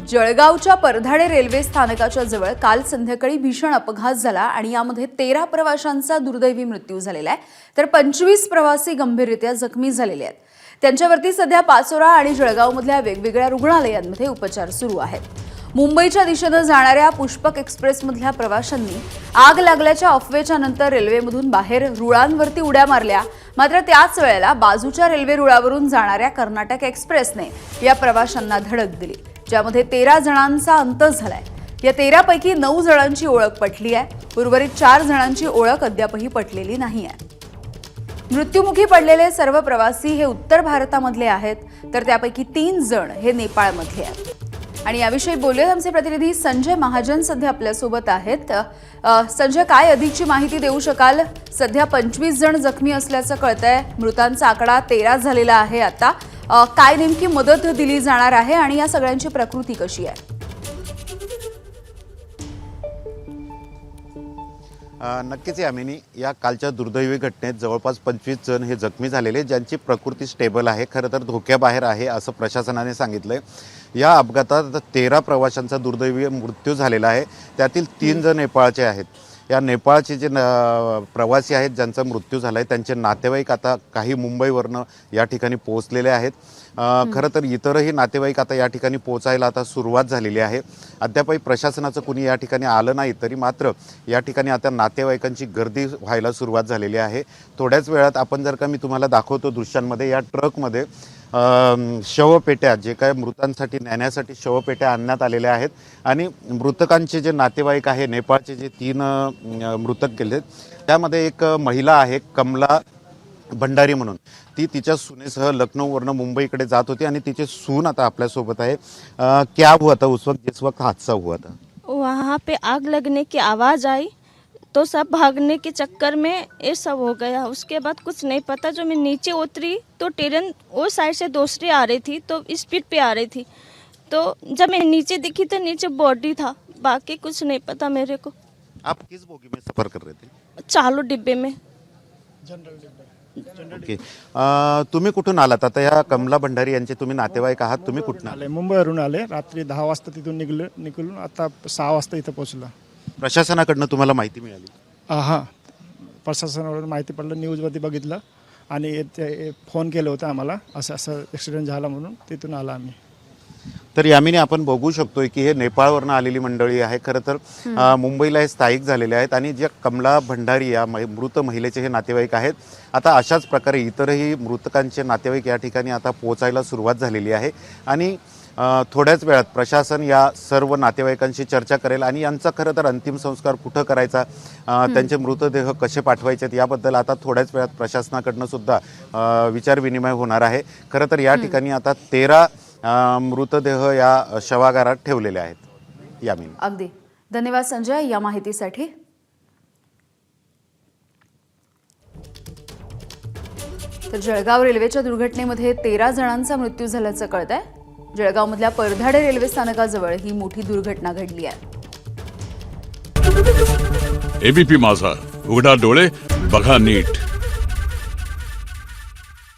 जळगावच्या परधाडे रेल्वे स्थानकाच्या जवळ काल संध्याकाळी भीषण अपघात झाला आणि यामध्ये 13 प्रवाशांचा दुर्दैवी मृत्यू झालेला आहे तर 25 प्रवासी गंभीररीत्या जखमी झालेले आहेत। त्यांच्यावरती सध्या पाचोरा आणि जळगावमधल्या वेगवेगळ्या रुग्णालयांमध्ये उपचार सुरू आहेत। मुंबईच्या दिशेने जाणाऱ्या पुष्पक एक्सप्रेसमधल्या प्रवाशांनी आग लागल्याच्या अफवेच्या नंतर रेल्वेमधून बाहेर रुळांवरती उड्या मारल्या, मात्र त्याच वेळेला बाजूच्या रेल्वे रुळावरून जाणाऱ्या कर्नाटक एक्सप्रेसने या प्रवाशांना धडक दिली, ज्यामध्ये 13 जणांचा अंत झालाय। या 13 पैकी 9 जणांची ओळख पटली आहे, उर्वरित 4 जणांची ओळख अद्यापही पटलेली नाहीये। मृत्युमुखी पडलेले सर्व प्रवासी हे उत्तर भारतामधले आहेत, तर त्यापैकी 3 जण हे नेपाळमधले आहेत। आणि याविषयी बोलूया, आमचे प्रतिनिधी संजय महाजन सध्या आपल्यासोबत आहेत। संजय, काय अधिकची माहिती देऊ शकाल? सध्या 25 जण जखमी असल्याचं कळतंय, मृतांचा आकडा 13 झालेला आहे। आता काय नेमकी मदत दिली जाणार आहे आणि या सगळ्यांची प्रकृती कशी आहे? नक्कीच यामिनी, या कालच्या दुर्दैवी घटनेत जवळपास 25 जण हे जखमी झालेले, ज्यांची प्रकृती स्टेबल आहे, खरं तर धोक्याबाहेर आहे असं प्रशासनाने सांगितलंय। या अपघातात 13 प्रवाशांचा दुर्दैवी मृत्यू झालेला आहे, त्यातील 3 जण नेपाळचे आहेत। या नेपाळचे जे प्रवासी आहेत ज्यांचा मृत्यू झाला आहे, त्यांचे नातेवाईक आता काही मुंबईवरनं या ठिकाणी पोहोचलेले आहेत। खरं तर इतरही नातेवाईक आता या ठिकाणी पोहोचायला आता सुरुवात झालेली आहे। अद्यापही प्रशासनाचं कुणी या ठिकाणी आलं नाही, तरी मात्र या ठिकाणी आता नातेवाईकांची गर्दी व्हायला सुरुवात झालेली आहे। थोड्याच वेळात आपण जर का मी तुम्हाला दाखवतो दृश्यांमध्ये, या ट्रकमध्ये शवपेट्या, जे काय मृतांसाठी नेण्यासाठी शवपेट्या आणण्यात आलेल्या आहेत आणि मृतकांचे जे नातेवाईक आहे, नेपाळचे जे 3 मृतक गेले, त्यामध्ये एक महिला आहे कमला भंडारी म्हणून। ती तिच्या सुनेसह लखनऊवरनं मुंबईकडे जात होती आणि तिचे सून आता आपल्यासोबत आहे। क्या हुआ था उस वक्त जिस वक्त हादसा हुआ था? वहाँ पे आग लगने की आवाज़ आई तो सब भागने के चक्कर में ये सब हो गया। उसके बाद कुछ नहीं पता, जो मैं नीचे उतरी तो ट्रेन वो साइड से दूसरी आ रही थी, तो स्पीड पे आ रही थी। तो जब मैं नीचे दिखी तो नीचे बॉडी था, बाकी कुछ नहीं पता मेरे को। आप किस बोगी में सफर कर रहे थे? चालू डिब्बे में। ओके, तुम्ही कुठून आलात? आता या कमला भंडारी यांचे तुम्ही नातेवाईक आहात, तुम्ही कुठून आले? मुंबईवरून आले, रात्री 10 वाजता तिथून निघून आता 6 वाजता इथं पोहोचला। प्रशासनाकडनं तुम्हाला माहिती मिळाली? हां, प्रशासनावरून माहिती पडलं, न्यूजवरती बघितलं आणि ते फोन केलं होतं आम्हाला, असं ॲक्सिडेंट झाला म्हणून तिथून आला आम्ही। तर यामिनी आपण बघू शकतोय की हे नेपाळवरनं आलेली मंडळी आहे। खरं तर मुंबईला हे स्थायिक झालेले आहेत आणि ज्या कमला भंडारी या मृत महिलेचे हे नातेवाईक आहेत। आता अशाच प्रकारे इतरही मृतकांचे नातेवाईक या ठिकाणी आता पोहोचायला सुरुवात झालेली आहे आणि थोड्याच वेळात प्रशासन या सर्व नातेवाईकांशी चर्चा करेल आणि यांचा खरं तर अंतिम संस्कार कुठं करायचा, त्यांचे मृतदेह कसे पाठवायचे याबद्दल आता थोड्याच वेळात प्रशासनाकडनं सुद्धा विचारविनिमय होणार आहे। खरं तर या ठिकाणी आता 13 मृतदेह या शवागारात ठेवलेले आहेत। यामिनी, अगदी धन्यवाद संजय या माहितीसाठी। तर जळगाव रेल्वेच्या दुर्घटनेमध्ये 13 जणांचा मृत्यू झाल्याचं कळतंय। जळगावमधल्या परधाडे रेल्वे स्थानकाजवळ ही मोठी दुर्घटना घडली आहे। एबीपी माझा, उघडा डोळे बघा नीट।